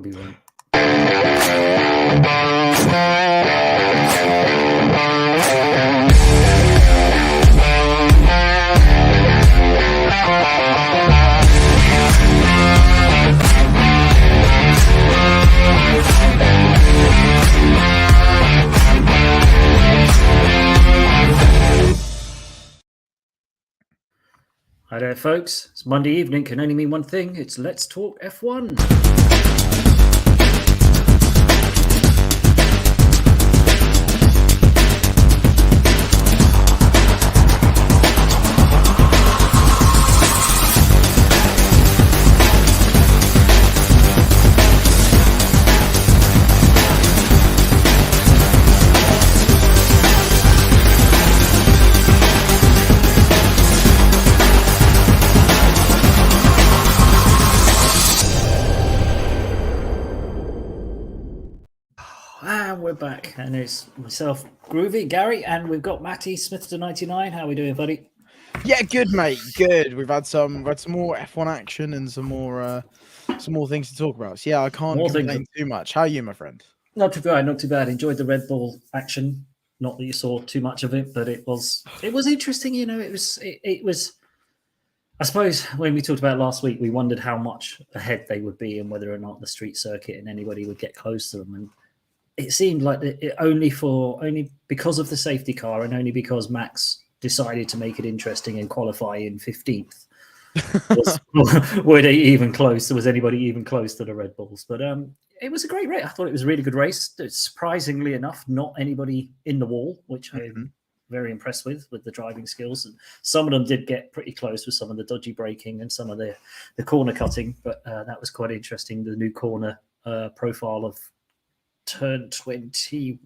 Probably won't. Hi there, folks. It's Monday evening. Can only mean one thing. It's Let's Talk F1. And we're back, and it's myself, Groovy, Gary, and we've got Matty Smith to99. How are we doing, buddy? Yeah, good, mate. Good. We've had some more F1 action and some more things to talk about. So yeah, I can't complain too much. How are you, my friend? Not too bad. Not too bad. Enjoyed the Red Bull action. Not that you saw too much of it, but it was interesting. You know, it was. I suppose when we talked about it last week, we wondered how much ahead they would be and whether or not the street circuit and anybody would get close to them. And it seemed like it only because of the safety car and only because Max decided to make it interesting and qualify in 15th. Were they even close? Was anybody even close to the Red Bulls? But it was a great race. I thought it was a really good race. Surprisingly enough, not anybody in the wall, which I'm very impressed with the driving skills. And some of them did get pretty close with some of the dodgy braking and some of the corner cutting. But that was quite interesting. The new corner profile of turn 21.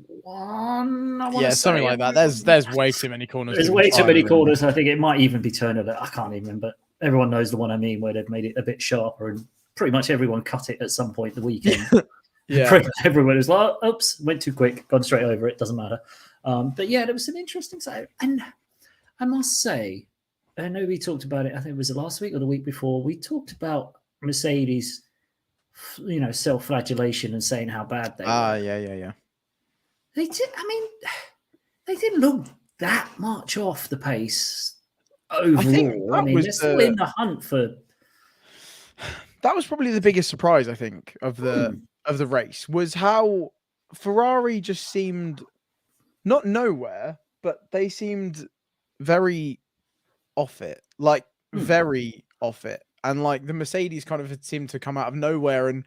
Something like that. There's way too many corners. There's way too many corners. I think it might even be turn of it. I can't even remember. Everyone knows the one I mean, where they've made it a bit sharper, and pretty much everyone cut it at some point the weekend. Yeah, pretty much everyone was like, "Oops, went too quick, gone straight over it." Doesn't matter. But yeah, there was an interesting side, and I must say, I know we talked about it. I think it was last week or the week before. We talked about Mercedes, self-flagellation and saying how bad they were. Yeah. They did. I mean, they didn't look that much off the pace overall. I mean, they're still in the hunt for. That was probably the biggest surprise, I think, of the race, was how Ferrari just seemed not nowhere, but they seemed very off it, very off it. And like the Mercedes kind of had seemed to come out of nowhere and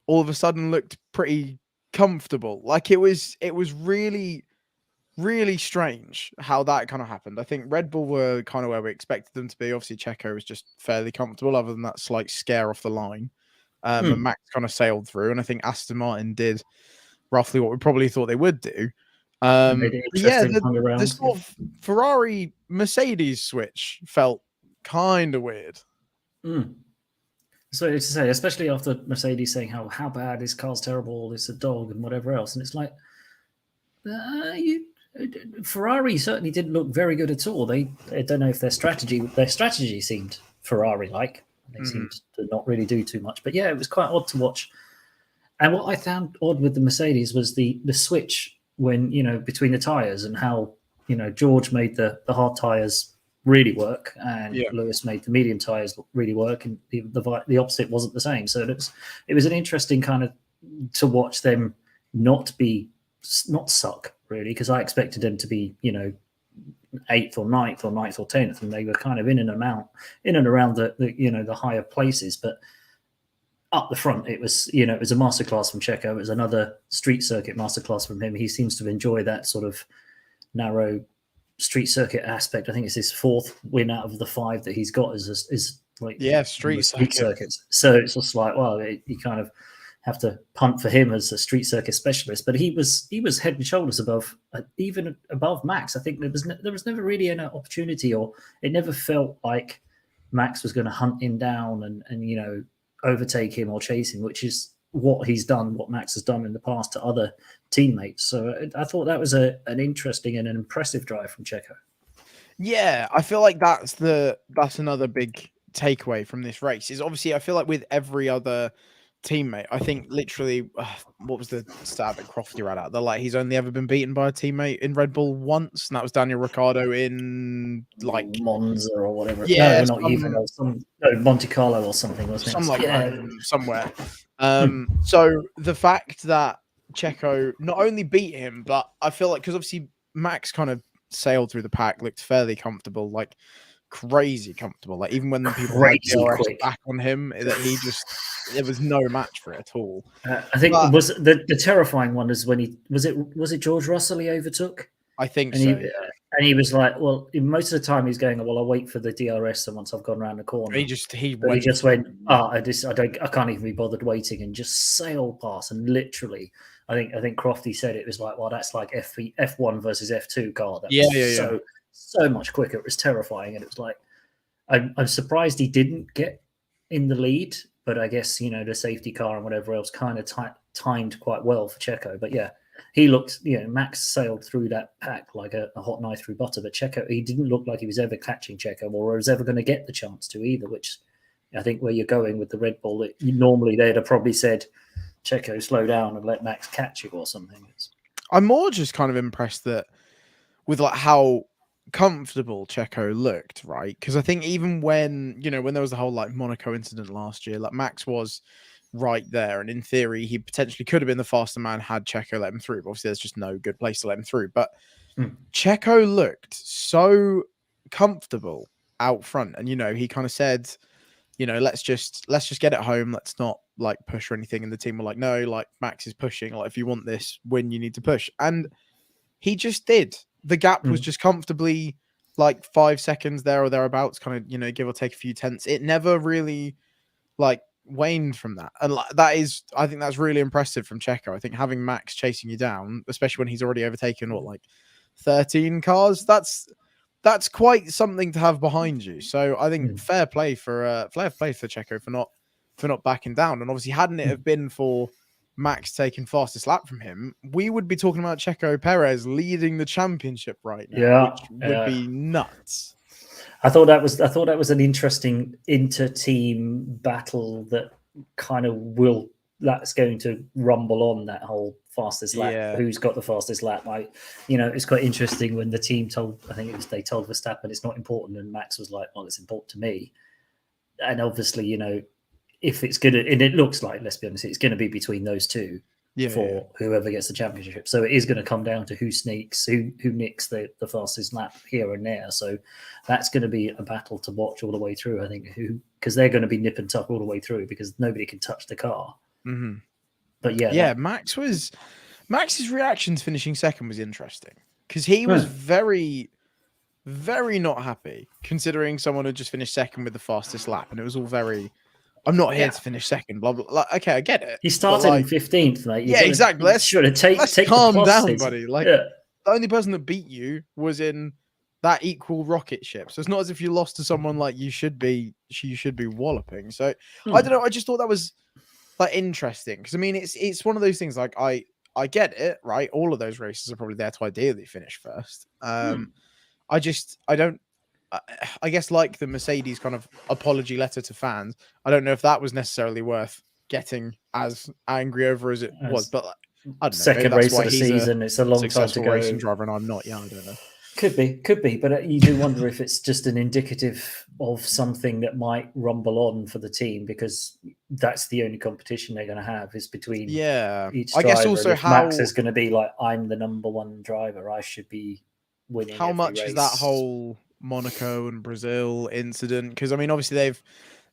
all of a sudden looked pretty comfortable. Like it was really, really strange how that kind of happened. I think Red Bull were kind of where we expected them to be. Obviously, Checo was just fairly comfortable, other than that slight scare off the line. And Max kind of sailed through, and I think Aston Martin did roughly what we probably thought they would do. The sort of Ferrari Mercedes switch felt kind of weird. So to say, especially after Mercedes saying how bad this car's terrible, it's a dog and whatever else, and it's like Ferrari certainly didn't look very good at all. I don't know if their strategy seemed Ferrari-like. They seemed to not really do too much. But yeah, it was quite odd to watch. And what I found odd with the Mercedes was the switch when, between the tyres, and how, George made the hard tyres really work, and Lewis made the medium tyres really work, and the opposite wasn't the same. So it was an interesting kind of to watch them not suck, really, because I expected them to be, 8th or 9th or 9th or 10th, and they were kind of in and around the higher places. But up the front, it was a masterclass from Checo. It was another street circuit masterclass from him. He seems to enjoy that sort of narrow street circuit aspect. I think it's his 4th win out of the 5 that he's got is street circuits. So it's just like, well, you kind of have to punt for him as a street circuit specialist. But he was head and shoulders above, even above Max. I think there was never really an opportunity, or it never felt like Max was going to hunt him down and overtake him or chase him, which is what Max has done in the past to other teammates. So I thought that was an interesting and an impressive drive from Checo. Yeah, I feel like that's another big takeaway from this race. Is obviously I feel like with every other teammate. I think literally, what was the stat that Crofty ran out? They're like, he's only ever been beaten by a teammate in Red Bull once, and that was Daniel Ricciardo in like Monza or whatever. yeah, No, not even. Monte Carlo or something, wasn't it? something like Yeah. that, somewhere. So the fact that Checo not only beat him, but I feel like because obviously Max kind of sailed through the pack, looked fairly comfortable, like crazy comfortable. Like even when people had Crazy DRS quick. back on him, that he just there was no match for it at all. I think But- was the terrifying one is when he was it George Russell he overtook, I think and so. and he was like, well, most of the time he's going, well, I'll wait for the DRS, and once I've gone around the corner, He just went, I can't even be bothered waiting, and just sailed past, and literally, I think Crofty said it was like, well, that's like F1 versus F2 car. That was so much quicker. It was terrifying, and it was like, I'm surprised he didn't get in the lead, but I guess the safety car and whatever else kind of timed quite well for Checo. But yeah, he looked, Max sailed through that pack like a hot knife through butter. But Checo, he didn't look like he was ever catching Checo or was ever going to get the chance to either. Which I think where you're going with the Red Bull, normally they'd have probably said, Checo, slow down and let Max catch you or something. I'm more just kind of impressed that with like how comfortable Checo looked, right? Because I think even when when there was the whole like Monaco incident last year, like Max was right there, and in theory he potentially could have been the faster man had Checo let him through. But obviously, there's just no good place to let him through. But Checo looked so comfortable out front, and he kind of said, let's just get it home. Let's not like push or anything. And the team were like, no, like Max is pushing. Like if you want this win, you need to push, and he just did. The gap was just comfortably like 5 seconds there or thereabouts, kind of, give or take a few tenths. It never really like waned from that. And I think that's really impressive from Checo. I think having Max chasing you down, especially when he's already overtaken, 13 cars, that's quite something to have behind you. So I think fair play for Checo for not backing down. And obviously hadn't it have been for Max taking fastest lap from him, we would be talking about Checo Perez leading the championship right now, which would be nuts. I thought that was an interesting inter-team battle that kind of that's going to rumble on that whole fastest lap. Yeah. Who's got the fastest lap? It's quite interesting when the team told Verstappen it's not important, and Max was like, well, it's important to me. And obviously, if it's good, and it looks like, let's be honest, it's going to be between those two whoever gets the championship. So it is going to come down to who nicks the fastest lap here and there. So that's going to be a battle to watch all the way through, I think, because they're going to be nip and tuck all the way through because nobody can touch the car. Mm-hmm. But Max's reaction to finishing second was interesting because he was very, very not happy considering someone had just finished second with the fastest lap, and it was all very, I'm not here to finish second, blah, blah, blah. Like, okay, I get it. He started in 15th, mate. Exactly. Let's calm down, buddy. The only person that beat you was in that equal rocket ship. So it's not as if you lost to someone like you should be walloping. So I don't know. I just thought that was like interesting because I mean it's one of those things. Like I get it, right? All of those races are probably there to ideally finish first. I guess like the Mercedes kind of apology letter to fans, I don't know if that was necessarily worth getting as angry over as it was, but I don't know. Second race of the season, it's a long time to go. Racing driver, and I'm not. Yeah, I don't know. Could be, but you do wonder if it's just an indicative of something that might rumble on for the team because that's the only competition they're going to have is between each driver. I guess also Max is going to be like, I'm the number one driver, I should be winning. How much race. Is that whole Monaco and Brazil incident? Because I mean, obviously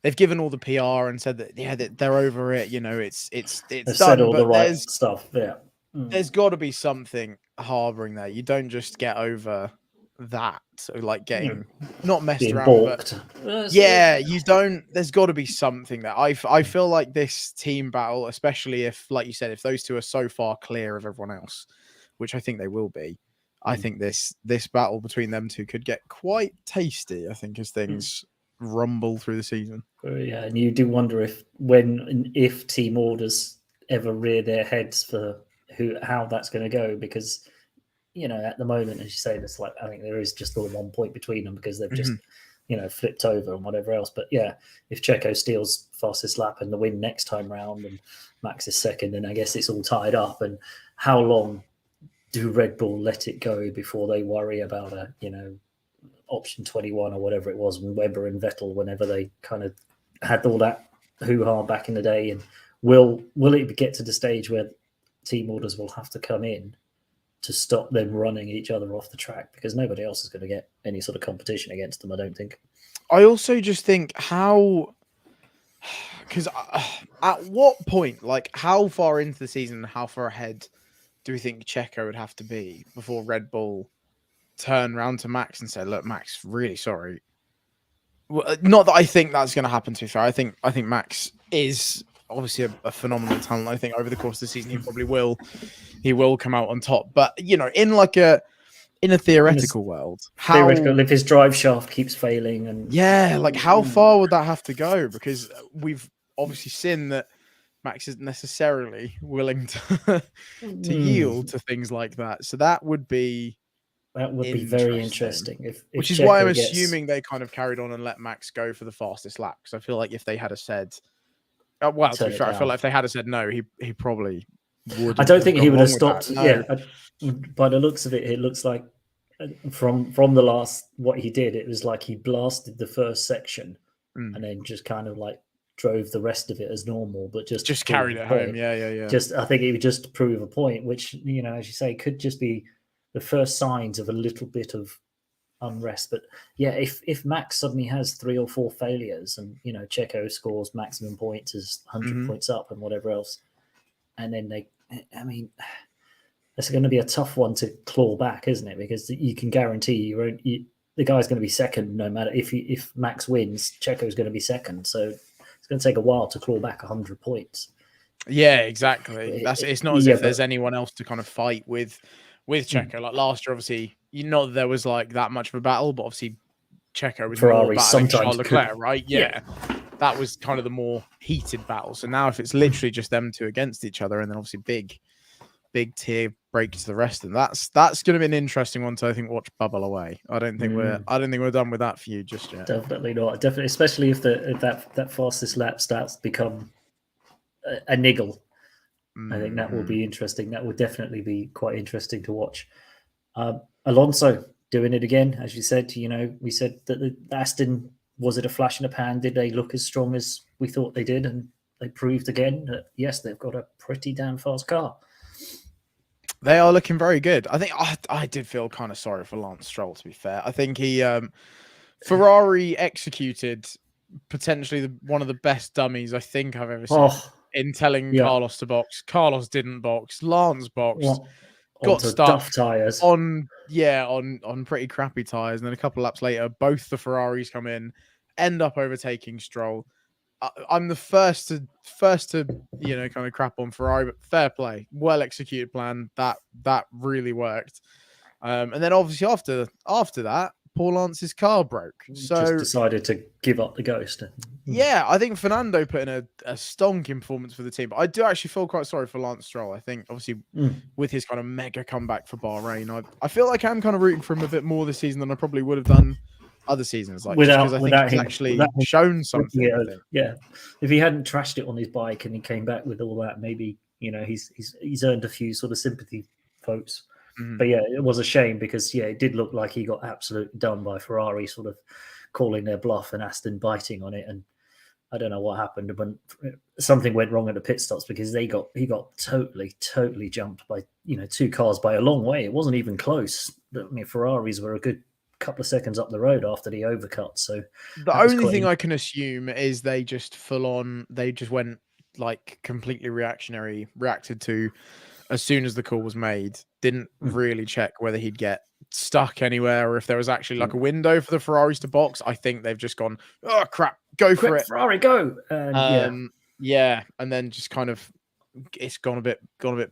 they've given all the PR and said that they're over it. It's they've done. Said all the right stuff. Yeah. There's got to be something harboring there. You don't just get over that. So like getting not messed being around. Balked. But you don't. There's got to be something there. I feel like this team battle, especially if, like you said, if those two are so far clear of everyone else, which I think they will be. I think this battle between them two could get quite tasty, I think, as things rumble through the season. Yeah, and you do wonder if team orders ever rear their heads for how that's going to go, because at the moment, as you say, there's I think there is just all 1 point between them because they've just flipped over and whatever else. But yeah, if Checo steals fastest lap and the win next time round and Max is second, then I guess it's all tied up. And how long do Red Bull let it go before they worry about option 21 or whatever it was when Webber and Vettel, whenever they kind of had all that hoo-ha back in the day? And will it get to the stage where team orders will have to come in to stop them running each other off the track, because nobody else is going to get any sort of competition against them, I don't think. I also just think because at what point, like how far into the season, how far ahead do we think Checo would have to be before Red Bull turn around to Max and say, look, Max, really sorry. Well, not that I think that's going to happen, to be fair. I think Max is obviously a phenomenal talent. I think over the course of the season, he will come out on top. But, in a theoretical world, if his drive shaft keeps failing and how far would that have to go? Because we've obviously seen that Max isn't necessarily willing to yield to things like that. So that would be very interesting. Which is why I'm assuming they kind of carried on and let Max go for the fastest lap. Because I feel like if they had said, to be fair, I feel like if they had said no, he probably would. I don't think he would have stopped. No. Yeah, by the looks of it, it looks like from the last what he did, it was like he blasted the first section and then just kind of like drove the rest of it as normal, but just carried it home. Yeah. I think it would just prove a point, which as you say, could just be the first signs of a little bit of unrest. But yeah, if Max suddenly has 3 or 4 failures and Checo scores maximum points as 100 points up and whatever else, and then it's going to be a tough one to claw back, isn't it? Because you can guarantee the guy's going to be second no matter if Max wins, Checo's going to be second. So it's going to take a while to claw back 100 points. Yeah, exactly. It's not as if there's anyone else to kind of fight with Checo. Like last year, obviously, that there was like that much of a battle, but obviously Checo was Ferrari more battling Charles Leclerc, right? Yeah. That was kind of the more heated battle. So now if it's literally just them two against each other, and then obviously big tier break to the rest, and that's going to be an interesting one to, I think, watch bubble away. I don't think we're done with that for you just yet. Definitely not. Definitely, especially if that fastest lap starts to become a niggle. I think that will be interesting. That will definitely be quite interesting to watch. Alonso doing it again, as you said. We said that the Aston, was it a flash in the pan? Did they look as strong as we thought they did? And they proved again that yes, they've got a pretty damn fast car. They are looking very good. I think I did feel kind of sorry for Lance Stroll, to be fair. I think Ferrari executed potentially one of the best dummies I think I've ever seen in telling Carlos to box. Carlos didn't box. Lance boxed. Got stuck tires on pretty crappy tires, and then a couple of laps later, both the Ferraris come in, end up overtaking Stroll. I'm the first to kind of crap on Ferrari, but fair play, well executed plan. That really worked. And then obviously after that, Paul Lance's car broke, so just decided to give up the ghost. Yeah, I think Fernando put in a stonking performance for the team, but I do actually feel quite sorry for Lance Stroll. I think obviously with his kind of mega comeback for Bahrain, I feel like I'm kind of rooting for him a bit more this season than I probably would have done other seasons, like because I think he's actually shown something. Yeah, if he hadn't trashed it on his bike and he came back with all that, maybe he's earned a few sort of sympathy votes. But yeah, it was a shame because it did look like he got absolutely done by Ferrari, sort of calling their bluff and Aston biting on it. And I don't know what happened when something went wrong at the pit stops, because he got totally jumped by 2 cars by a long way. It wasn't even close. I mean, Ferraris were a good couple of seconds up the road after the overcut. So the only thing I can assume is they just went like completely reacted to as soon as the call was made, didn't really check whether he'd get stuck anywhere or if there was actually like a window for the Ferraris to box. I think they've just gone, oh crap, go for it, Ferrari, go. And then just kind of it's gone a bit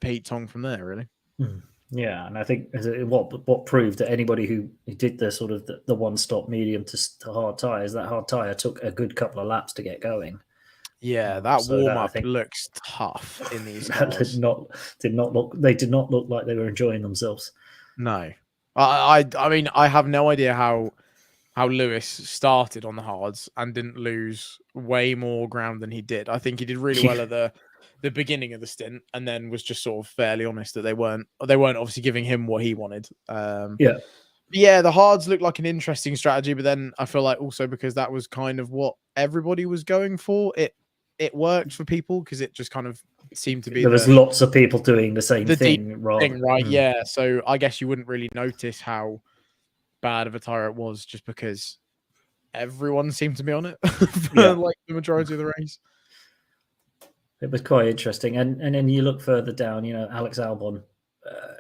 Pete Tong from there, really. Yeah, and I think what proved that anybody who did the sort of the one-stop medium to hard tires, that hard tire took a good couple of laps to get going. Yeah, that warm-up looks tough in these cars. Did not look like they were enjoying themselves. No. I mean, I have no idea how how Lewis started on the hards and didn't lose way more ground than he did. I think he did really well at the beginning of the stint, and then was just sort of fairly honest that they weren't obviously giving him what he wanted. Yeah, the hards looked like an interesting strategy, but then I feel like also because that was kind of what everybody was going for, it worked for people because it just kind of seemed to be there was lots of people doing the same thing, right? Yeah, so I guess you wouldn't really notice how bad of a tire it was just because everyone seemed to be on it for like the majority of the race. It was quite interesting, and then you look further down. Alex Albon,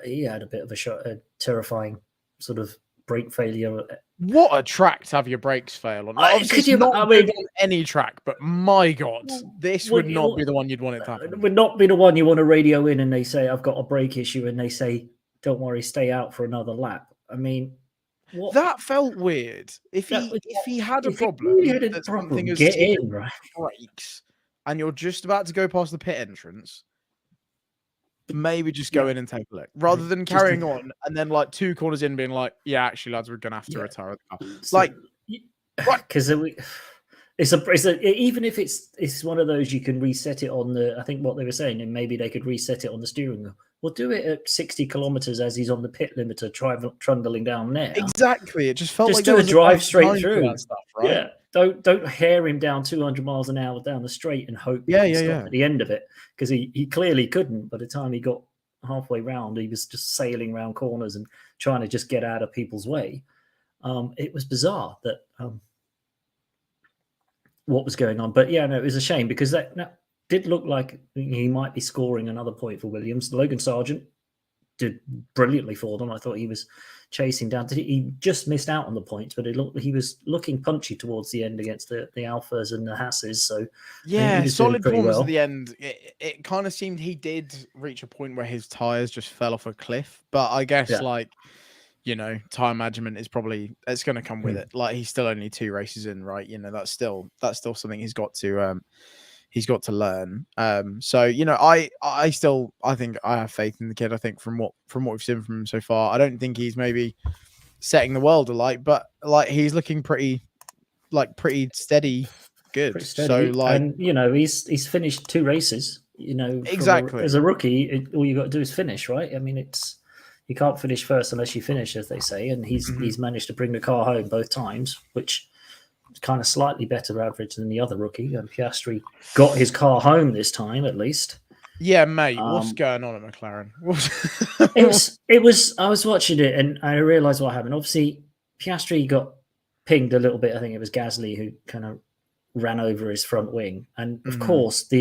he had a bit of a terrifying sort of brake failure. What a track to have your brakes fail on! Obviously, it's not good on any track, but my God, this would not be the one you'd want it to happen. It would not be the one you want to radio in and they say, I've got a brake issue, and they say, don't worry, stay out for another lap. I mean, that felt weird. If he had a problem, get in, right? Brakes, and you're just about to go past the pit entrance, maybe just go in and take a look rather than carrying on and then like 2 corners in being like, yeah, actually, lads, we're gonna have to retire the car. Like, because even if it's one of those you can reset it on the. I think what they were saying, and maybe they could reset it on the steering wheel. We'll do it at 60 kilometers as he's on the pit limiter, trundling down there. Exactly. It just felt just like do a drive straight through that stuff, right? Yeah. Don't hair him down 200 miles an hour down the straight and hope he can stop at the end of it, because he clearly couldn't. By the time he got halfway round, he was just sailing around corners and trying to just get out of people's way. It was bizarre that what was going on, but yeah, no, it was a shame because that did look like he might be scoring another point for Williams. Logan Sargent did brilliantly for them. I thought he was chasing down. He just missed out on the points, but he was looking punchy towards the end against the Alphas and the Hasses. So yeah, solid performance at the end. It kind of seemed he did reach a point where his tires just fell off a cliff. But I guess time management is it's going to come with it. Like, he's still only 2 races in, right? That's still something he's got to learn. So I think I have faith in the kid. I think from what we've seen from him so far, I don't think he's maybe setting the world alight, but like he's looking pretty steady, good. Pretty steady. So and he's finished 2 races. Exactly. As a rookie, all you got to do is finish, right? I mean, you can't finish first unless you finish, as they say, and he's managed to bring the car home both times, which kind of slightly better average than the other rookie. And Piastri got his car home this time, at least. Yeah, mate. What's going on at McLaren? It was. I was watching it and I realised what happened. Obviously, Piastri got pinged a little bit. I think it was Gasly who kind of ran over his front wing, and of course,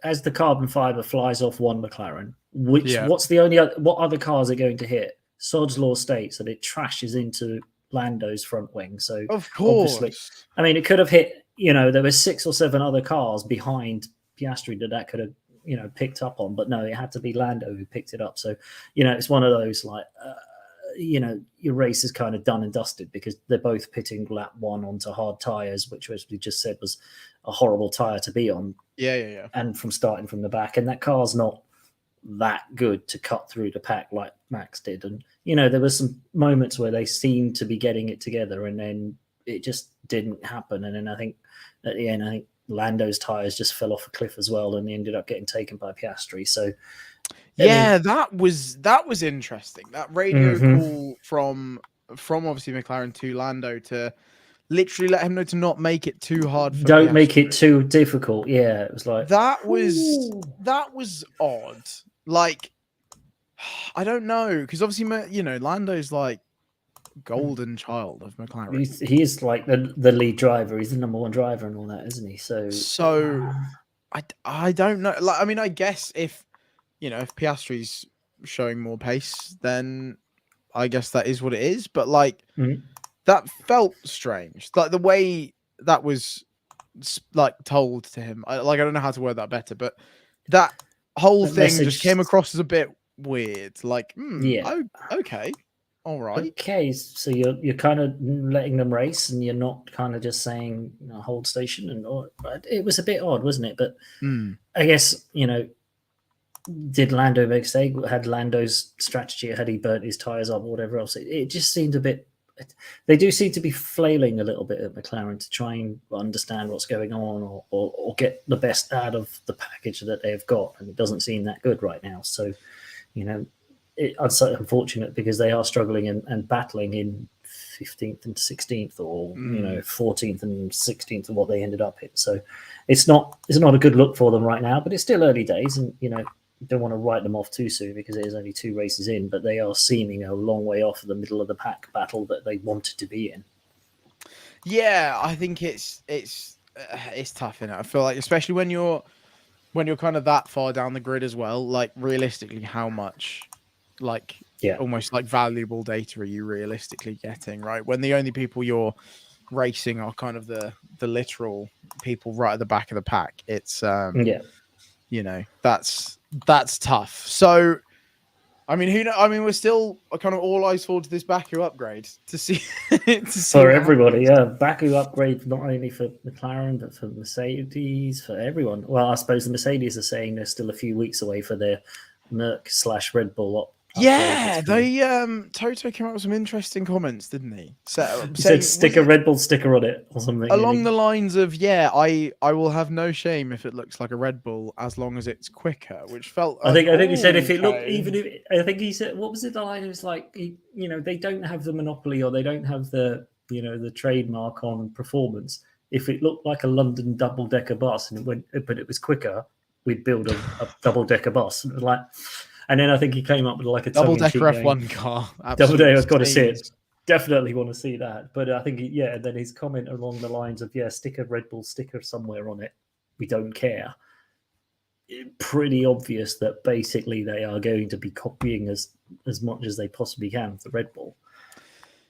as the carbon fiber flies off one McLaren, what other cars are going to hit? Sod's law states that it trashes into Lando's front wing. So of course, obviously, I mean, it could have hit. There were 6 or 7 other cars behind Piastri that could have picked up on, but no, it had to be Lando who picked it up. So it's one of those like your race is kind of done and dusted because they're both pitting lap 1 onto hard tires, which, as we just said, was a horrible tire to be on. Yeah. And from starting from the back, and that car's not that good to cut through the pack like Max did. And there were some moments where they seemed to be getting it together, and then it just didn't happen. And then I think at the end, Lando's tires just fell off a cliff as well, and they ended up getting taken by Piastri. So that was interesting. That radio call from obviously McLaren to Lando to literally let him know to not make it too hard for Don't make it too difficult. Yeah, it was like that was odd. Like, I don't know, because obviously Lando's like golden child of McLaren. He is like the lead driver. He's the number 1 driver and all that, isn't he? So I don't know. Like, I mean, I guess if Piastri's showing more pace, then I guess that is what it is. But like that felt strange. Like the way that was like told to him. I don't know how to word that better, but that whole thing just came across as a bit weird. Like, okay. All right. Okay, so you're kind of letting them race, and you're not kind of just saying hold station, it was a bit odd, wasn't it? But I guess did Lando make a mistake? Had Lando's strategy? Had he burnt his tires up or whatever else? It just seemed a bit they do seem to be flailing a little bit at McLaren to try and understand what's going on or get the best out of the package that they've got, and it doesn't seem that good right now. So, it's so unfortunate because they are struggling and battling in 15th and 16th, or 14th and 16th, of what they ended up in. So it's not a good look for them right now, but it's still early days, and don't want to write them off too soon because it is only 2 races in, but they are seeming a long way off of the middle of the pack battle that they wanted to be in. Yeah, I think it's tough, I feel like, especially when you're kind of that far down the grid as well, like realistically, how much almost like valuable data are you realistically getting, right? When the only people you're racing are kind of the literal people right at the back of the pack. It's that's tough. So I mean, we're still kind of all eyes forward to this Baku upgrade to see for everybody. Yeah, Baku upgrade not only for McLaren but for Mercedes, for everyone. Well, I suppose the Mercedes are saying they're still a few weeks away for their Merc/Red Bull Yeah, they Toto came up with some interesting comments, didn't he? He said stick a Red Bull sticker on it or something. Along the lines of, I will have no shame if it looks like a Red Bull as long as it's quicker, which felt I think he said if it looked, even if I think he said, what was it, the line? It was like, they don't have the monopoly, or they don't have the the trademark on performance. If it looked like a London double-decker bus and but it was quicker, we'd build a double-decker bus. And then I think he came up with like a double-decker F1 car. Double-decker, I've got to see it. Definitely want to see that. But I think, then his comment along the lines of, stick a Red Bull sticker somewhere on it. We don't care. Pretty obvious that basically they are going to be copying as much as they possibly can for Red Bull.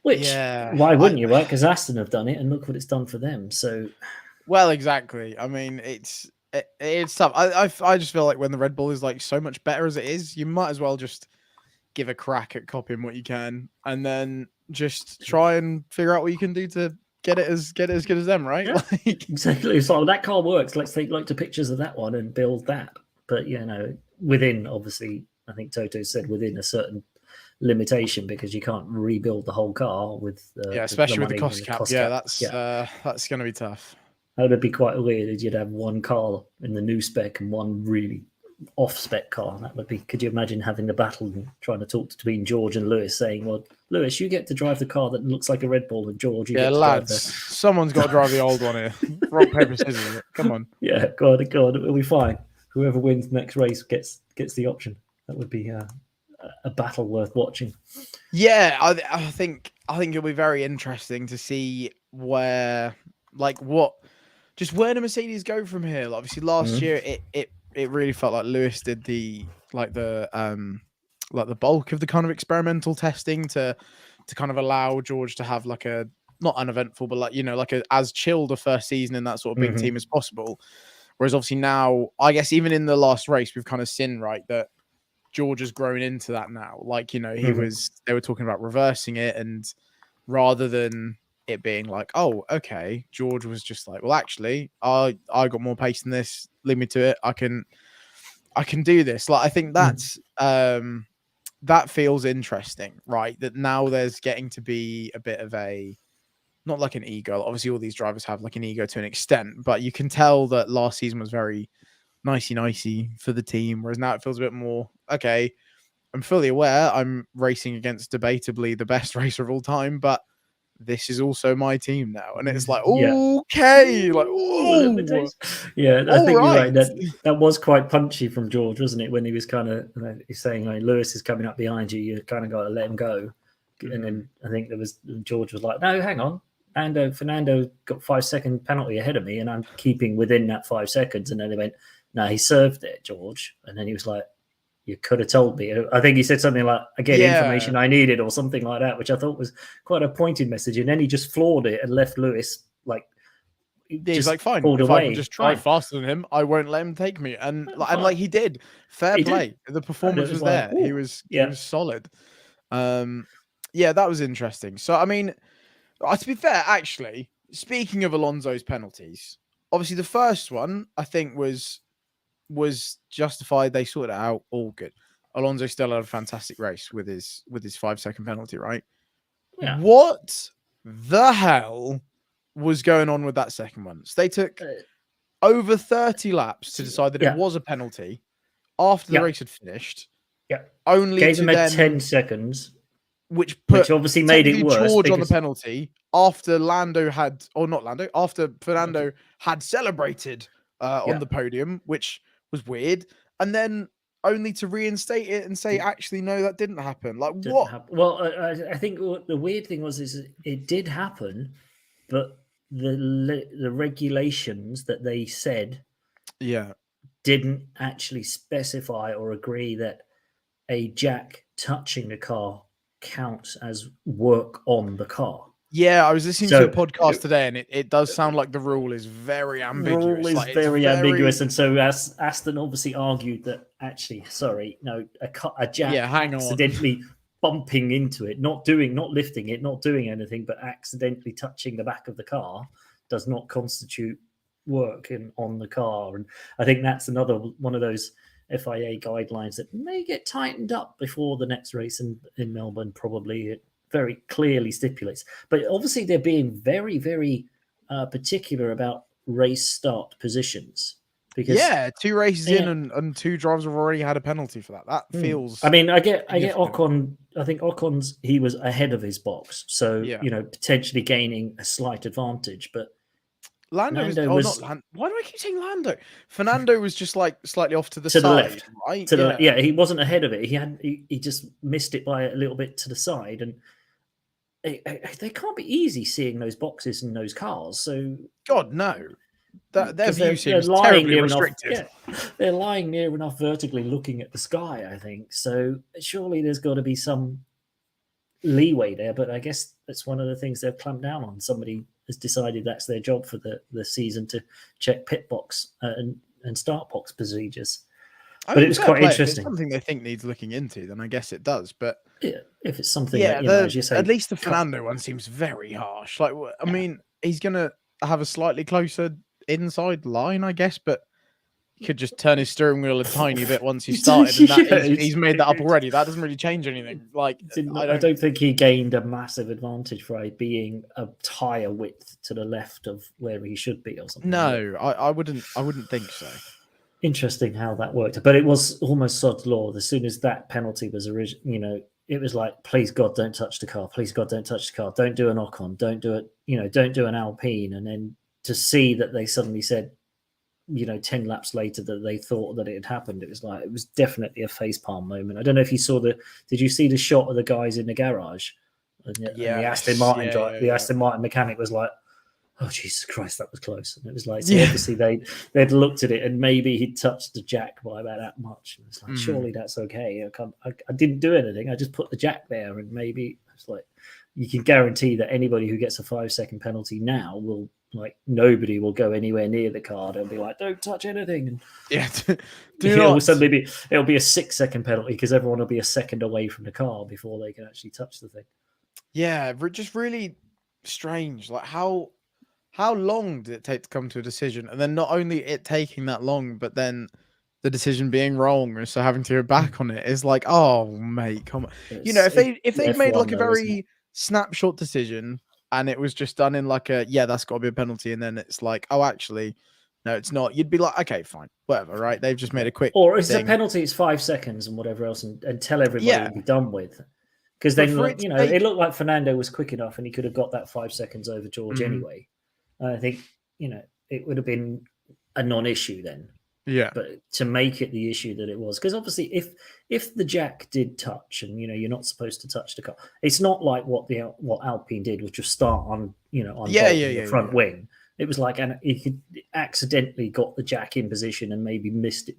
Which, why wouldn't you, right? Because Aston have done it, and look what it's done for them. So, well, exactly. I mean, it's tough. I just feel like when the Red Bull is like so much better as it is, you might as well just give a crack at copying what you can, and then just try and figure out what you can do to get it as good as them, right? Yeah, exactly. So that car works. Let's take the pictures of that one and build that. But within, obviously, I think Toto said within a certain limitation, because you can't rebuild the whole car with especially with the cost cap. That's going to be tough. That would be quite weird if you'd have one car in the new spec and one really off-spec car. That would be. Could you imagine having the battle and trying to talk between George and Lewis, saying, "Well, Lewis, you get to drive the car that looks like a Red Bull, and George, you get to lads, drive someone's got to drive the old one here. Rock, paper, scissors. Come on." Yeah, God, it'll be fine. Whoever wins the next race gets the option. That would be a battle worth watching. Yeah, I think it'll be very interesting to see where the Mercedes go from here. Like, obviously, last year it really felt like Lewis did the bulk of the kind of experimental testing to kind of allow George to have like a not uneventful, but like a as chilled a first season in that sort of big team as possible. Whereas obviously now, I guess even in the last race, we've kind of seen, right, that George has grown into that now. Like, they were talking about reversing it, and rather than it being like, oh, okay, George was just like, well, actually, I got more pace than this. Leave me to it. I can do this. Like, I think that's that feels interesting, right? That now there's getting to be a bit of a, not like an ego. Obviously, all these drivers have like an ego to an extent, but you can tell that last season was very nicey for the team, whereas now it feels a bit more, okay, I'm fully aware I'm racing against debatably the best racer of all time, but this is also my team now. And it's like, okay, like, ooh. Yeah, I think you're right. That was quite punchy from George, wasn't it? When he was kind of he's saying, like, Lewis is coming up behind you, you kind of got to let him go. And then I think George was like, no, hang on. Fernando got 5-second penalty ahead of me, and I'm keeping within that 5 seconds. And then they went, no, he served it, George. And then he was like, you could have told me. I think he said something like, I get information I needed, or something like that, which I thought was quite a pointed message. And then he just floored it and left Lewis like, he's like, fine, if I can just try faster than him, I won't let him take me. And like he did. Fair play. The performance was there. He was solid. Yeah, that was interesting. So, I mean, to be fair, actually, speaking of Alonso's penalties, obviously the first one I think was justified. They sorted it out, all good. Alonso still had a fantastic race with his 5-second penalty, right? Yeah. What the hell was going on with that second one? So they took over 30 laps to decide that it was a penalty after the race had finished. Yeah. Only Gave to him a then 10 seconds. which obviously made it worse. George on the penalty after after Fernando had celebrated on the podium, which was weird, and then only to reinstate it and say, actually, no, that didn't happen. Like, what? Well, I think the weird thing was it did happen, but the regulations that they said didn't actually specify or agree that a jack touching the car counts as work on the car. Yeah, I was listening to a podcast today, and it does sound like the rule is very ambiguous. Rule is very ambiguous, and so Aston obviously argued that actually, a jack accidentally bumping into it, not lifting it, not doing anything, but accidentally touching the back of the car does not constitute work on the car. And I think that's another one of those FIA guidelines that may get tightened up before the next race in Melbourne. Probably it very clearly stipulates, but obviously they're being very, very particular about race start positions. Because 2 races in and 2 drivers have already had a penalty for that. That feels. I mean, I get Ocon. I think Ocon's he was ahead of his box, so potentially gaining a slight advantage. But Lando was not why do I keep saying Lando? Fernando was just like slightly off to the side, left, right? He wasn't ahead of it. He just missed it by a little bit to the side, and they can't be easy seeing those boxes in those cars. So God no. Their view seems terribly restricted. They're lying near enough vertically looking at the sky, I think. So surely there's got to be some leeway there. But I guess that's one of the things they've clamped down on. Somebody has decided that's their job for the season to check pit box and start box procedures. But it was quite interesting. If it's something they think needs looking into, then I guess it does. But if it's something that, as you say, at least the Fernando one seems very harsh. Like, I mean, he's going to have a slightly closer inside line, I guess, but he could just turn his steering wheel a tiny bit once he started, and he's made that up already. That doesn't really change anything. Like, I don't think he gained a massive advantage by being a tire width to the left of where he should be, or something. No, I wouldn't think so. Interesting how that worked, but it was almost sod's law. As soon as that penalty was it was like, please God, don't touch the car. Please God, don't touch the car. Don't do an Ocon. Don't do it. Don't do an Alpine, and then to see that they suddenly said, 10 laps later that they thought that it had happened, it was definitely a facepalm moment. I don't know if you saw did you see the shot of the guys in the garage? And the Aston Martin the Aston Martin mechanic was like, oh, Jesus Christ, that was close. And it was like, so obviously they'd looked at it and maybe he'd touched the jack by about that much. And it's like, surely that's okay. I didn't do anything. I just put the jack there, and maybe it's like, you can guarantee that anybody who gets a 5-second penalty now will, like, nobody will go anywhere near the car. They'll be like, don't touch anything. And it'll be a 6-second penalty because everyone will be a second away from the car before they can actually touch the thing. Yeah, just really strange. Like, how long did it take to come to a decision? And then not only it taking that long, but then the decision being wrong, and so having to go back on it is like, oh, mate, come on. If they'd made like a very snapshot decision, and it was just done in like that's got to be a penalty, and then it's like, oh, actually, no, it's not. You'd be like, okay, fine, whatever, right? They've just made a quick. Or it's a penalty, it's 5 seconds and whatever else, and tell everybody to be done with. Because then, it looked like Fernando was quick enough, and he could have got that 5 seconds over George anyway. I think it would have been a non-issue then. Yeah, but to make it the issue that it was, because obviously if the jack did touch, and you're not supposed to touch the car, it's not like what Alpine did, which was start on the front wing. It was like, and he could accidentally got the jack in position and maybe missed it,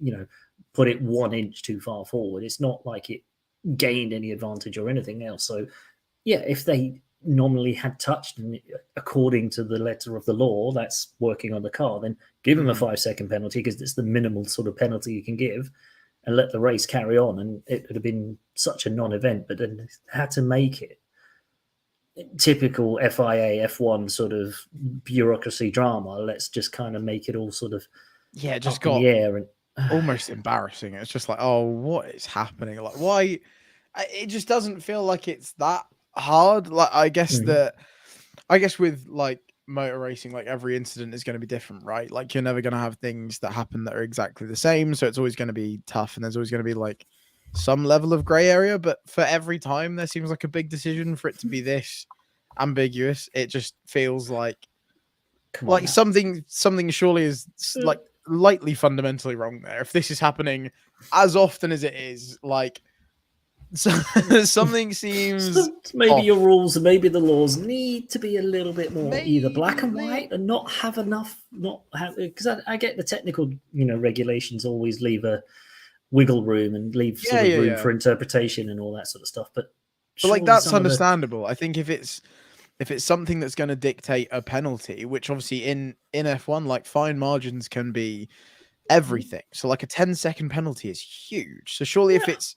put it 1 inch too far forward. It's not like it gained any advantage or anything else. So if they nominally had touched, and according to the letter of the law, that's working on the car, then give him a 5-second penalty, because it's the minimal sort of penalty you can give, and let the race carry on. And it would have been such a non-event, but then had to make it typical FIA F1 sort of bureaucracy drama. Let's just kind of make it all sort of just got in the air and almost embarrassing. It's just like, oh, what is happening? Like, why? It just doesn't feel like it's that hard. Like I guess Mhm. with like motor racing, like every incident is going to be different, right? Like you're never going to have things that happen that are exactly the same, so it's always going to be tough, and there's always going to be like some level of gray area. But for every time there seems like a big decision for it to be this ambiguous, it just feels like Come on now. something surely is like lightly fundamentally wrong there. If this is happening as often as it is, like something seems Maybe off. your rules and maybe the laws need to be a little bit more either black and Maybe. white and not have enough, not have, because I get the technical, regulations always leave a wiggle room and leave sort of room for interpretation and all that sort of stuff. But like surely that's some of the understandable. I think if it's something that's going to dictate a penalty, which obviously in F1, like fine margins can be everything. So like a 10-second penalty is huge. So surely if it's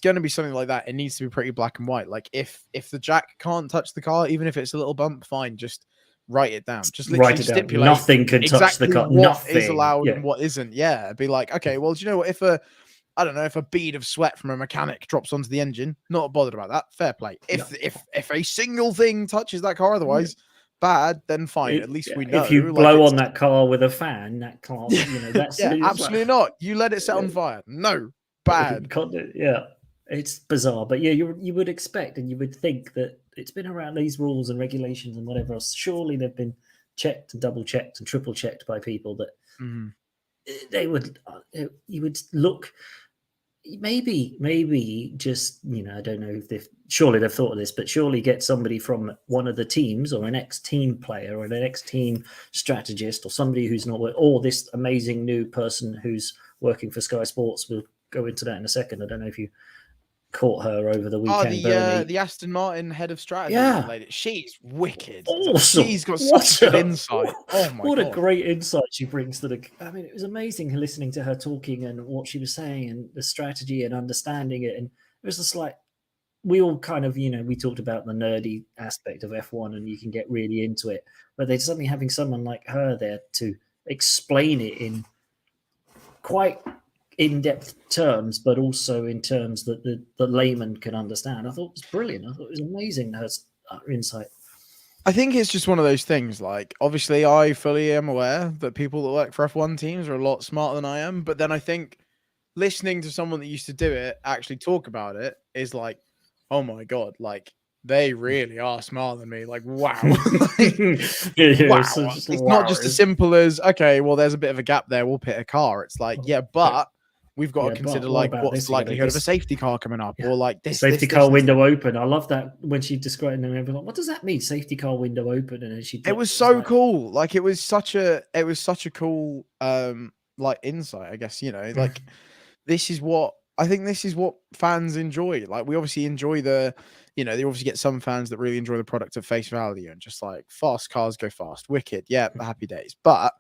going to be something like that, it needs to be pretty black and white. Like if the jack can't touch the car, even if it's a little bump, fine, just write it down. Just literally write it down. stipulate Nothing can touch the exactly car. what Nothing is allowed Yeah. and what isn't. Yeah, be like, okay, well, do you know what? If if a bead of sweat from a mechanic drops onto the engine, not bothered about that. Fair play. If a single thing touches that car, otherwise bad, then fine. At least we know. If you blow on that car with a fan, that car, that's absolutely not. You let it set on fire. No, bad. Yeah, it's bizarre, but yeah, you would expect and you would think that it's been around these rules and regulations and whatever else. Surely they've been checked and double checked and triple checked by people that they would. You would look. Maybe just I don't know if they've thought of this, but surely get somebody from one of the teams or an ex-team player or an ex-team strategist or somebody who's not, or this amazing new person who's working for Sky Sports. We'll go into that in a second. I don't know if you caught her over the weekend. The Aston Martin head of strategy lady. She's wicked. Awesome. She's got such good insight. Oh my what God. a great insight she brings to the. I mean, it was amazing listening to her talking and what she was saying and the strategy and understanding it. And it was just like we all kind of, we talked about the nerdy aspect of F1 and you can get really into it, but there's suddenly having someone like her there to explain it in quite in-depth terms, but also in terms that the layman can understand. I thought it was brilliant. I thought it was amazing, her insight. I think it's just one of those things. Like, obviously, I fully am aware that people that work for F1 teams are a lot smarter than I am. But then I think listening to someone that used to do it actually talk about it is like, oh my God, like they really are smarter than me. Like, wow. Wow. It's not just as simple as, okay, well, there's a bit of a gap there. We'll pit a car. It's like, yeah, but we've got to consider like what's the likelihood of a safety car coming up or like this safety car window open. I love that when she described it and everyone like, what does that mean? Safety car window open. And she it was so cool. Like it was such a cool like insight, I guess, like this is what fans enjoy. Like we obviously enjoy they obviously get some fans that really enjoy the product at face value and just like fast cars go fast, wicked, yeah, happy days. But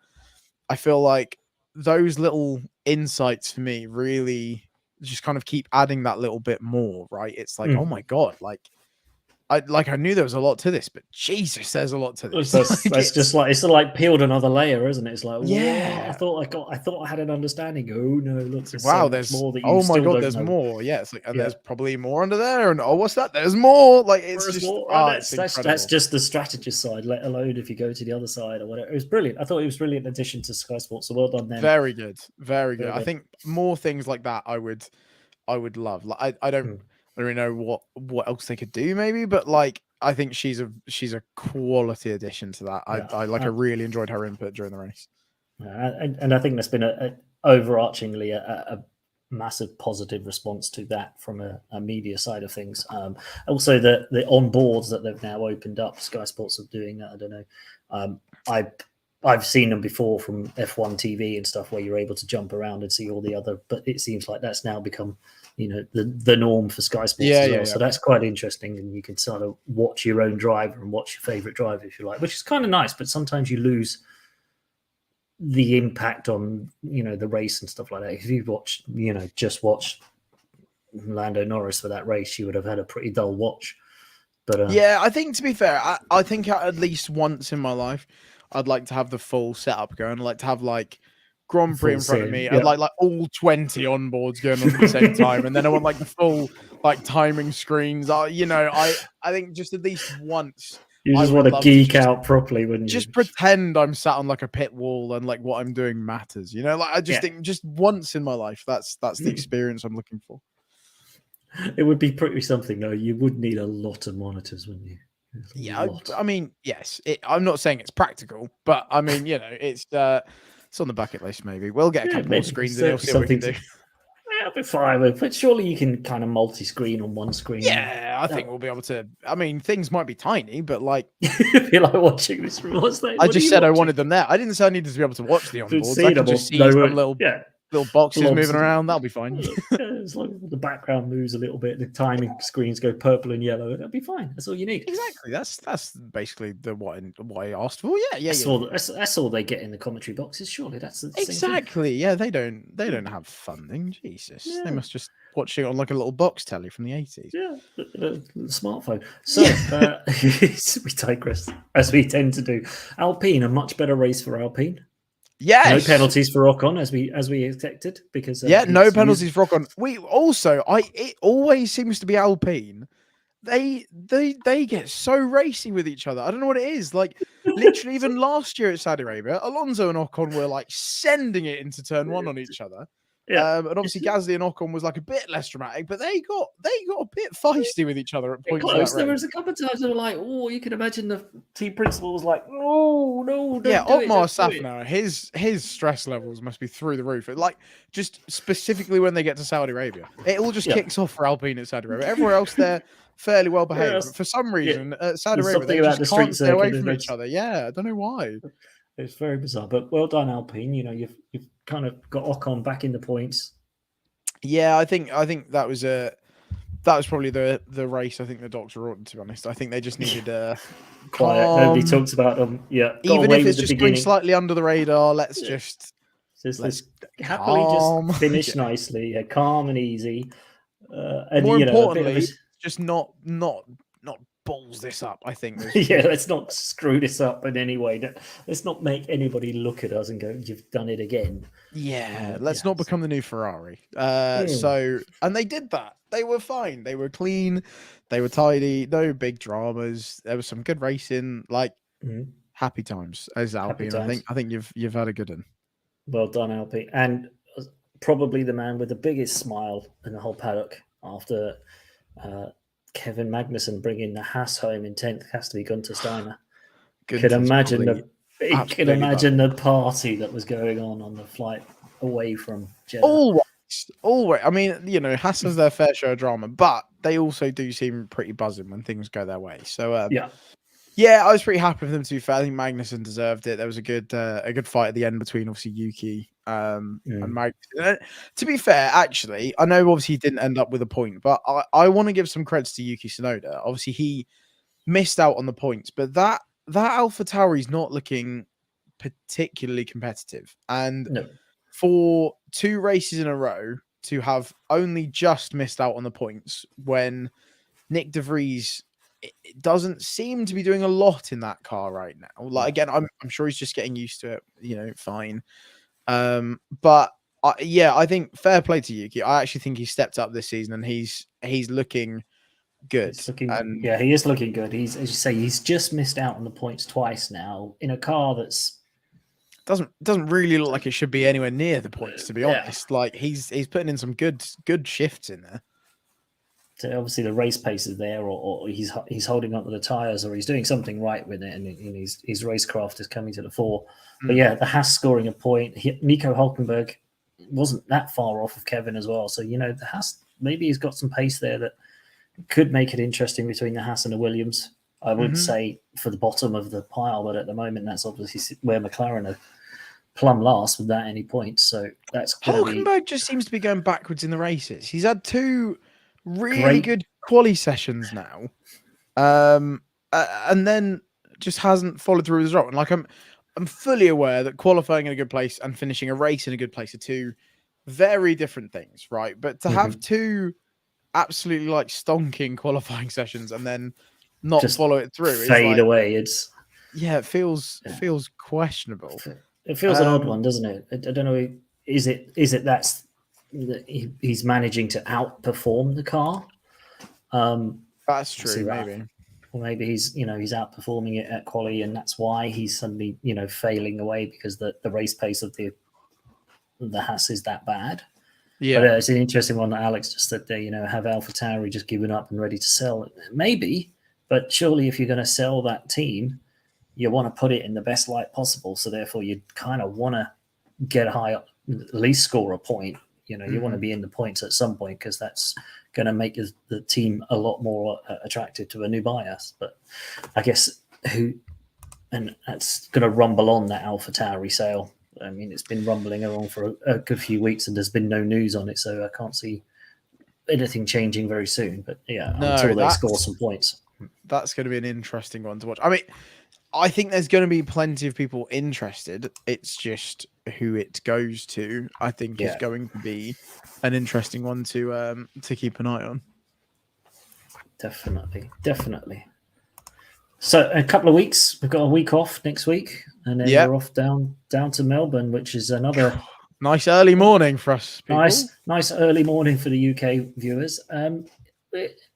I feel like those little insights for me really just kind of keep adding that little bit more, right? It's like, oh my God, I knew there was a lot to this, but Jesus, there's a lot to this. It's like peeled another layer, isn't it? It's like, yeah, I thought I had an understanding. Oh no, look, there's wow, there's more that you oh my God, there's more. Yeah, it's like, and there's probably more under there, and oh, what's that? There's more. Like it's just that's just the strategist side, let alone if you go to the other side or whatever. It was brilliant. I thought it was brilliant addition to Sky Sports. So well done them. Very good, very good. I think more things like that I would love. Like I don't really know what else they could do, maybe, but like I think she's a quality addition to that. I really enjoyed her input during the race. And I think there's been overarchingly a massive positive response to that from a media side of things. Also, the onboards that they've now opened up, Sky Sports are doing that. I don't know. I've seen them before from F1 TV and stuff where you're able to jump around and see all the other, but it seems like that's now become the norm for Sky Sports as well. So that's quite interesting, and you can sort of watch your own driver and watch your favorite driver if you like, which is kind of nice. But sometimes you lose the impact on the race and stuff like that. If you watch just watch Lando Norris for that race, you would have had a pretty dull watch. But yeah, I think to be fair, I think at least once in my life I'd like to have the full setup going. I'd like to have like Grand Prix in front of me. I'd like all 20 onboards going on at the same time, and then I want like the full like timing screens. I think just at least once. You just want to geek out properly, wouldn't you? Just pretend I'm sat on like a pit wall and like what I'm doing matters. Like I just think just once in my life, that's the experience I'm looking for. It would be pretty something though. You would need a lot of monitors, wouldn't you? Yeah, I mean, yes. I'm not saying it's practical, but I mean, it's on the bucket list. Maybe we'll get a couple more screens and we'll see what we can do. Yeah, it'll be fine. But surely you can kind of multi-screen on one screen. Yeah, I think we'll be able to. I mean, things might be tiny, but like, you're like watching this. I just said I wanted them there. I didn't say I needed to be able to watch the onboards. I can just see some little boxes moving around. That'll be fine. As long as the background moves a little bit, the timing screens go purple and yellow. That'll be fine. That's all you need. Exactly. That's basically what I asked for. Yeah. That's all they get in the commentary boxes. Surely that's the exactly. Yeah, they don't have funding. Jesus, they must just watch it on like a little box telly from the 80s. Yeah, the smartphone. So we digress as we tend to do. Alpine, a much better race for Alpine. Yes. No penalties for Ocon as we expected because no penalties for Ocon. It always seems to be Alpine. They get so racy with each other. I don't know what it is. Like literally, even last year at Saudi Arabia, Alonso and Ocon were like sending it into turn 1 on each other. Yeah. And obviously Gasly and Ocon was like a bit less dramatic, but they got a bit feisty with each other at points. There was a couple of times they were like, "Oh, you can imagine the team principal was like, no, Otmar Safnauer, his stress levels must be through the roof. Like just specifically when they get to Saudi Arabia, it all just kicks off for Alpine at Saudi Arabia. Everywhere else they're fairly well behaved, but for some reason at Saudi Arabia they just can't stay away from each other. Yeah, I don't know why. It's very bizarre, but well done, Alpine. You've kind of got Ocon back in the points. Yeah, I think that was probably the race. I think the docs were ordered, to be honest. I think they just needed a quiet. Nobody talks about them. Yeah, even if it's just going slightly under the radar, let's happily just finish nicely. Yeah, calm and easy. And more importantly, just not balls this up. I think. Let's not screw this up in any way. Let's not make anybody look at us and go, "You've done it again." Yeah, let's not become the new Ferrari. So, and they did that. They were fine. They were clean. They were tidy. No big dramas. There was some good racing. Like happy times as Alpine. I think you've had a good one. Well done, Alpine, and probably the man with the biggest smile in the whole paddock after. Kevin Magnussen bringing the Haas home in 10th has to be Gunter Steiner. Could imagine the party that was going on the flight away from Jeddah. Always. I mean, Haas has their fair share of drama, but they also do seem pretty buzzing when things go their way. So I was pretty happy with them. To be fair, I think Magnussen deserved it. There was a good fight at the end between obviously Yuki and Magnussen. To be fair, actually, I know obviously he didn't end up with a point, but I want to give some credits to Yuki Tsunoda. Obviously, he missed out on the points, but that AlphaTauri is not looking particularly competitive. And for 2 races in a row to have only just missed out on the points when Nick De Vries it doesn't seem to be doing a lot in that car right now. Like again, I'm sure he's just getting used to it. Fine. But I think fair play to Yuki. I actually think he stepped up this season and he's looking good. He is looking good. He's, as you say, he's just missed out on the points twice now in a car that's doesn't really look like it should be anywhere near the points, to be honest. Like he's putting in some good shifts in there. So obviously the race pace is there, or he's holding onto the tires, or he's doing something right with it, and his racecraft is coming to the fore. But the Haas scoring a point. Nico Hulkenberg wasn't that far off of Kevin as well. So the Haas, maybe he's got some pace there that could make it interesting between the Haas and the Williams. I would say for the bottom of the pile, but at the moment that's obviously where McLaren are plumb last without any points. So that's Hulkenberg just seems to be going backwards in the races. He's had 2 really good quali sessions now, and then just hasn't followed through as well. And like I'm fully aware that qualifying in a good place and finishing a race in a good place are 2 very different things, right? But to have 2 absolutely like stonking qualifying sessions and then not just follow it through, fade away. It feels questionable. It feels an odd one, doesn't it? I don't know. Is it that he's managing to outperform the car, That's true. Maybe. Or maybe he's outperforming it at quali, and that's why he's suddenly failing away because the race pace of the Haas is that bad. Yeah, but it's an interesting one that Alex just said there. Have AlphaTauri just given up and ready to sell? Maybe, but surely if you're going to sell that team, you want to put it in the best light possible. So therefore, you kind of want to get high up, at least score a point. You want to be in the points at some point because that's going to make the team a lot more attractive to a new buyer. But I guess and that's going to rumble on that AlphaTauri sale. I mean, it's been rumbling along for a good few weeks and there's been no news on it. So I can't see anything changing very soon. But until they score some points. That's going to be an interesting one to watch. I mean, I think there's going to be plenty of people interested. It's just who it goes to, I think, is going to be an interesting one to keep an eye on. Definitely. So a couple of weeks, we've got a week off next week, and then we're off down to Melbourne, which is another nice early morning for us. People. Nice early morning for the UK viewers.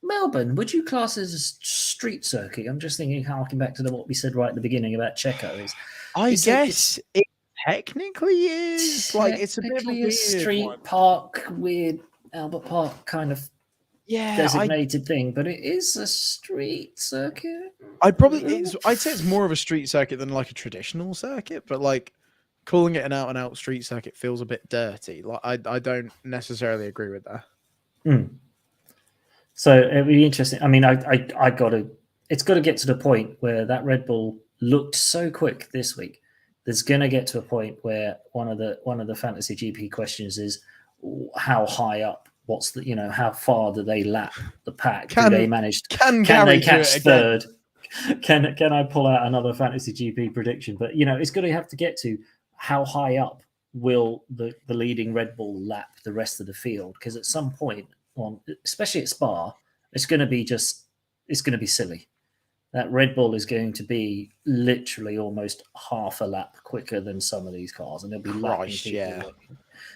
Melbourne, would you class as a street circuit? I'm just thinking, harking back to what we said right at the beginning about Checo. I guess it technically is. It's a bit of a street one. park, weird Albert Park kind of designated thing, but it is a street circuit. I'd say it's more of a street circuit than like a traditional circuit, but calling it an out and out street circuit feels a bit dirty. I don't necessarily agree with that. So it'd be interesting. I mean, it's got to get to the point where that Red Bull looked so quick this week. There's going to get to a point where one of the fantasy GP questions is how high up. What's how far do they lap the pack? Do they manage? Can they catch third? Can I pull out another fantasy GP prediction? But it's going to have to get to how high up will the leading Red Bull lap the rest of the field? Because at some point, especially at Spa, it's going to be silly. That Red Bull is going to be literally almost half a lap quicker than some of these cars, and they'll be lapping people. Yeah.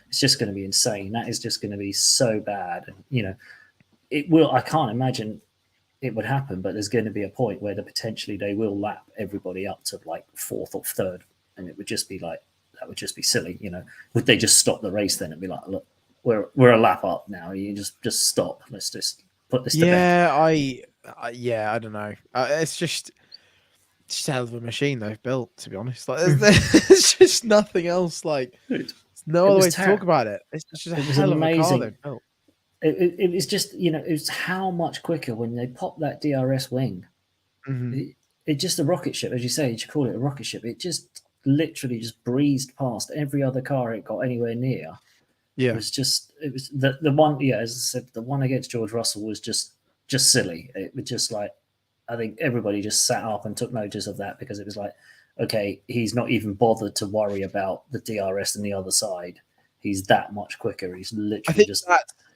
It's just going to be insane. That is just going to be so bad. And, it will. I can't imagine it would happen, but there's going to be a point where potentially they will lap everybody up to fourth or third, and it would just be that would just be silly. Would they just stop the race then and be like, look, we're a lap up now. You just stop. Let's just put this to bed. I don't know. It's just a hell of a machine they've built, to be honest. There's just nothing else. No other way to talk about it. It's just a hell of a car they've built. It was just, it was how much quicker when they popped that DRS wing. Mm-hmm. It just a rocket ship, as you say. You should call it a rocket ship. It just literally just breezed past every other car it got anywhere near. Yeah, it was the one. Yeah, as I said, the one against George Russell was just silly. It was just I think everybody just sat up and took notice of that because it was okay, he's not even bothered to worry about the DRS on the other side. He's that much quicker. He's literally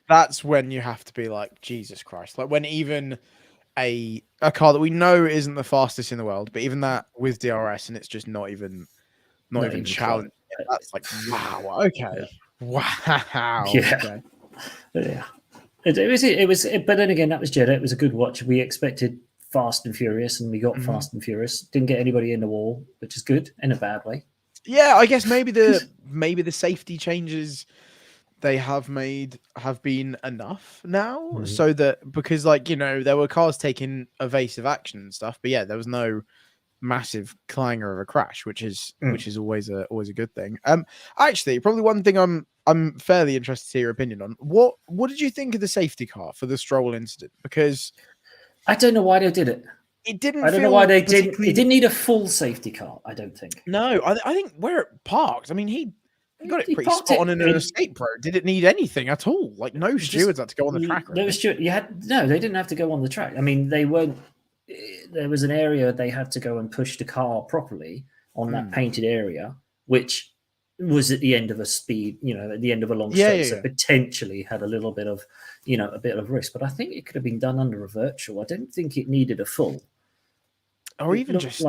that's when you have to be Jesus Christ. When even a car that we know isn't the fastest in the world, but even that with DRS and it's just not even challenged. That's wow. Okay. Wow. Yeah. Okay. Yeah. It was, but then again, that was Jeddah. It was a good watch. We expected Fast and Furious, and we got Fast and Furious. Didn't get anybody in the wall, which is good in a bad way. Yeah, I guess maybe the safety changes they have made have been enough now, so that because there were cars taking evasive action and stuff, but there was no massive clanger of a crash, which is always a good thing. Actually, probably one thing I'm fairly interested to hear your opinion on. What did you think of the safety car for the Stroll incident? Because I don't know why they did it. It didn't. I don't know why they didn't. It didn't need a full safety car. I don't think. No, I think where it parked. I mean, he got it pretty spot on in an escape road. Did it need anything at all? No stewards had to go on the track. They didn't have to go on the track. I mean, they weren't. There was an area they had to go and push the car properly on that painted area, which was at the end of a speed, at the end of a long straight, so potentially had a little bit of, a bit of risk. But I think it could have been done under a virtual. I don't think it needed a full, or even just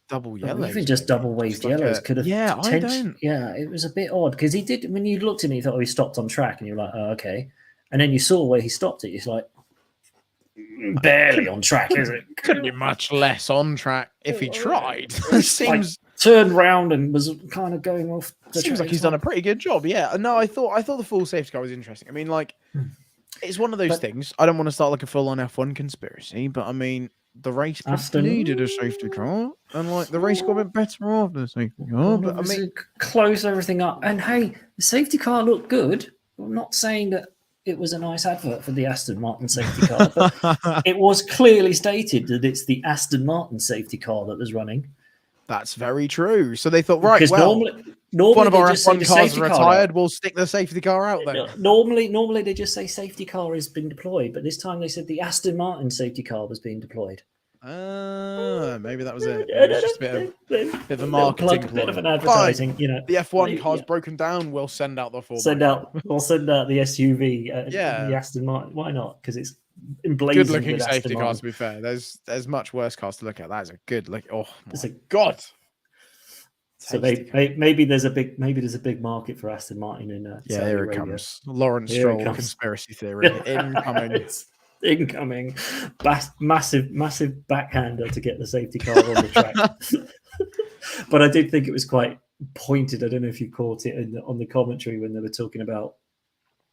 double yellows. Even just double waved yellows could have. Yeah, I don't. Yeah, it was a bit odd because he did. When you looked at it, you thought, he stopped on track, and you're like, oh, okay. And then you saw where he stopped it. It's like, barely on track, is it? Couldn't be much less on track if he tried. Seems turned round and was kind of going off. Seems like he's done a pretty good job. Yeah. No, I thought the full safety car was interesting. I mean, like, it's one of those things. I don't want to start like a full on F1 conspiracy, but I mean, the race needed a safety car, and like the race got a bit better after the safety car. But I mean, close everything up. And hey, the safety car looked good. I'm not saying that it was a nice advert for the Aston Martin safety car, but it was clearly stated that it's the Aston Martin safety car that was running. That's very true. So they thought, right, because well, normally one of our F1 cars are retired. We'll stick the safety car out there. Normally they just say safety car has been deployed, but this time they said the Aston Martin safety car was being deployed. Maybe that was it. Maybe it's just a bit of a marketing, bit of an advertising. Fine. You know, the F1 car's broken down. We'll send out the 4x4. We'll send out the SUV. The Aston Martin. Why not? Because it's emblazoned. Good-looking safety car. To be fair, there's much worse cars to look at. That is a good look. Oh my god. So maybe there's a big market for Aston Martin in Saudi here it Arabia. Comes. Lawrence Stroll conspiracy theory incoming. Incoming, massive backhander to get the safety car on the track. But I did think it was quite pointed. I don't know if you caught it on the commentary when they were talking about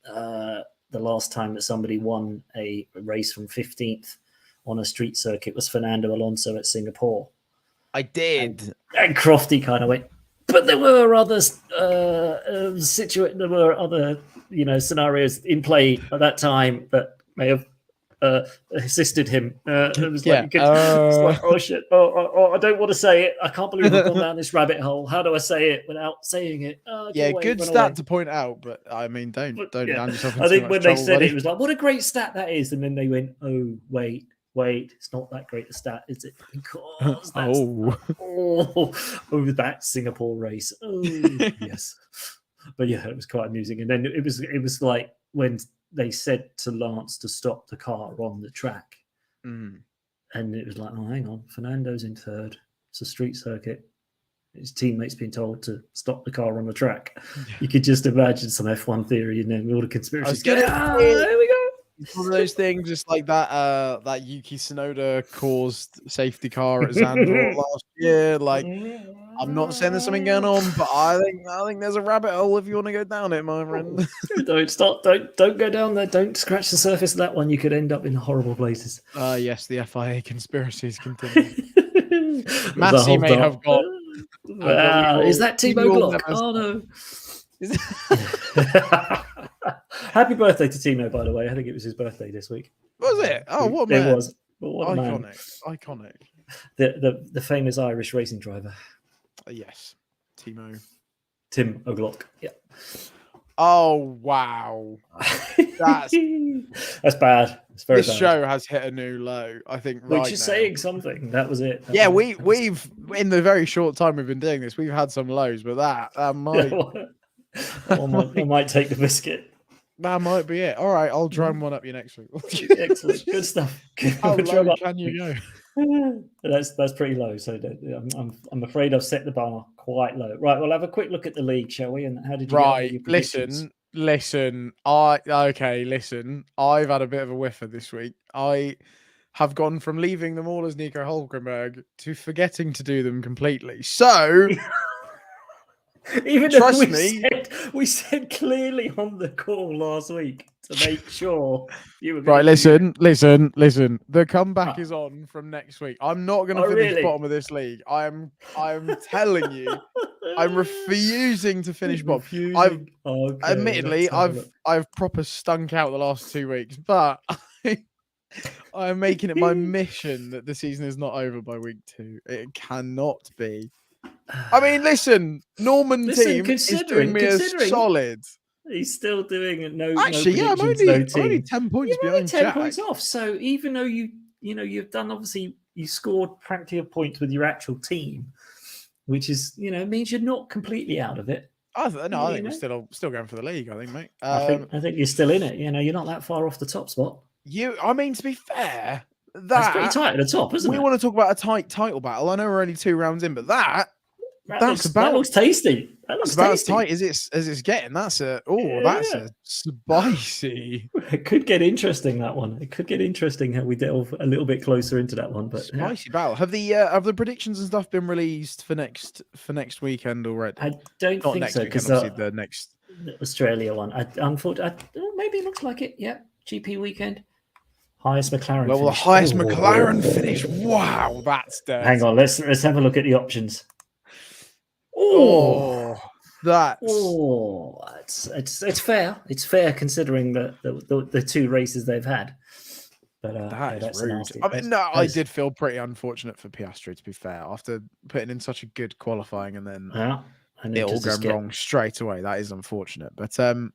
the last time that somebody won a race from 15th on a street circuit was Fernando Alonso at Singapore. I did. And Crofty kind of went, but there were other scenarios in play at that time that may have assisted him. It was like, oh shit! Oh, I don't want to say it. I can't believe I've gone down this rabbit hole. How do I say it without saying it? Good stat to point out, but I mean, don't land yourself into I think when they trouble, said buddy. it was like, what a great stat that is, and then they went, oh wait, it's not that great a stat, is it? Because that's that Singapore race. Oh yes, but yeah, it was quite amusing. And then it was like when they said to Lance to stop the car on the track, and it was like, oh, hang on, Fernando's in third. It's a street circuit. His teammates being told to stop the car on the track. You could just imagine some F1 theory and then all the conspiracies. There we go. It's one of those things, just like that Yuki Tsunoda caused safety car at Zandvoort last year. Like, I'm not saying there's something going on, but I think there's a rabbit hole if you want to go down it, my friend. Don't go down there. Don't scratch the surface of that one. You could end up in horrible places. Yes, the FIA conspiracies continue. Matty may have got. Is that Timo Glock? Oh no. Happy birthday to Timo, by the way. I think it was his birthday this week. Was it? Oh, what man. It was. What Iconic. The famous Irish racing driver. Yes. Tim O'Glock. Yeah. Oh, wow. That's bad. It's very bad. This show has hit a new low, I think, right now. Which is saying something. That was it. We've in the very short time we've been doing this, we've had some lows, but that might... I might take the biscuit. That might be it. All right, I'll drum one up you next week. Excellent. Good stuff. How low can you go? That's pretty low. So I'm afraid I've set the bar quite low. Right, we'll have a quick look at the league, shall we? And how did you Right, listen. I've had a bit of a whiffer this week. I have gone from leaving them all as Nico Hulkenberg to forgetting to do them completely. So... Even though we said clearly on the call last week to make sure you were right. Listen. The comeback is on from next week. I'm not going to finish bottom of this league. I'm telling you, I'm refusing to finish bottom. Admittedly, I've proper stunk out the last 2 weeks, but I'm making it my mission that the season is not over by week 2. It cannot be. I mean, listen, team is doing me a solid. He's still doing it. Actually, I'm only 10 points behind 10 Jack. points off. So even though you've done, obviously you scored plenty of points with your actual team, which is means you're not completely out of it. I think we're still going for the league. I think, mate. I think you're still in it. You're not that far off the top spot. I mean, to be fair, that's pretty tight at the top, isn't it? We want to talk about a tight title battle. I know we're only 2 rounds in, but that That looks tasty. That looks about tasty. as tight as it's getting. That's a spicy. It could get interesting, that one. It could get interesting how we delve a little bit closer into that one. But spicy battle. Have the predictions and stuff been released for next weekend already? I don't think so, because the next Australia one. Unfortunately, maybe it looks like it. Yeah, GP weekend. Highest McLaren. Well, finish. the highest McLaren finish. Wow, that's dirty. Hang on, let's have a look at the options. It's fair. It's fair considering the two races they've had. But that's rude. I mean, I did feel pretty unfortunate for Piastri, to be fair, after putting in such a good qualifying and then it all going wrong straight away. That is unfortunate. But I'm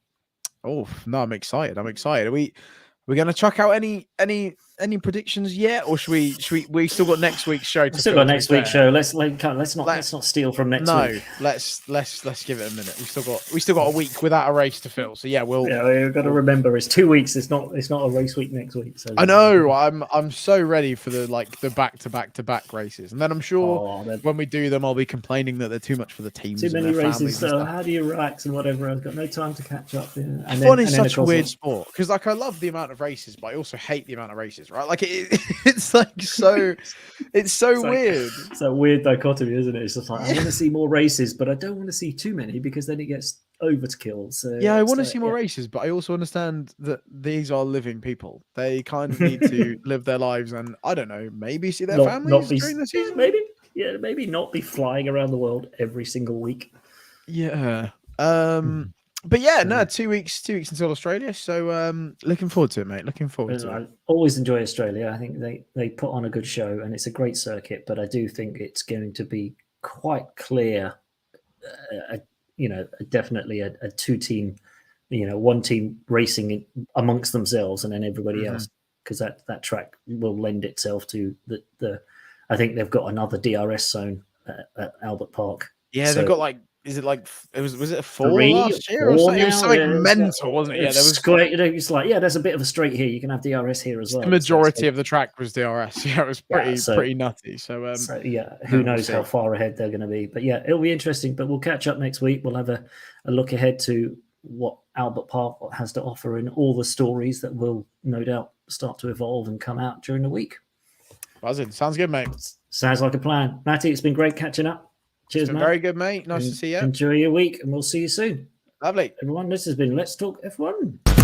excited. Are we going to chuck out any predictions yet, or should we still got next week's show? Still got next week's show. Let's not steal from next week. Let's give it a minute. We still got a week without a race to fill. So we've got to remember it's 2 weeks. It's not a race week next week. So I know. I'm so ready for the back-to-back races, and then I'm sure when we do them, I'll be complaining that they're too much for the teams. Too many races. So how do you relax and whatever? I've got no time to catch up. Fun is such a weird sport because I love the amount of races, but I also hate the amount of races, right? Like it's like so weird. It's a weird dichotomy, isn't it? It's just like I want to see more races, but I don't want to see too many because then it gets overkill. So I want to see more races, but I also understand that these are living people. They kind of need to live their lives, and I don't know, maybe see their families during the season. Maybe not be flying around the world every single week. Yeah. But 2 weeks until Australia. So looking forward to it, mate. Looking forward to it. I always enjoy Australia. I think they put on a good show and it's a great circuit, but I do think it's going to be quite clear, definitely a two-team, one team racing amongst themselves and then everybody else, because that track will lend itself to the I think they've got another DRS zone at Albert Park. Yeah, they've got was it a 4 last year or something? It was something mental, wasn't it? Yeah, there was great. It's like, there's a bit of a straight here. You can have DRS here as well. The majority of the track was DRS. Yeah, it was pretty nutty. So who knows how far ahead they're going to be? But it'll be interesting. But we'll catch up next week. We'll have a look ahead to what Albert Park has to offer and all the stories that will no doubt start to evolve and come out during the week. Buzzing. Sounds good, mate. Sounds like a plan. Matty, it's been great catching up. Cheers, man. Very good, mate. Nice to see you. Enjoy your week, and we'll see you soon. Lovely. Everyone, this has been Let's Talk F1.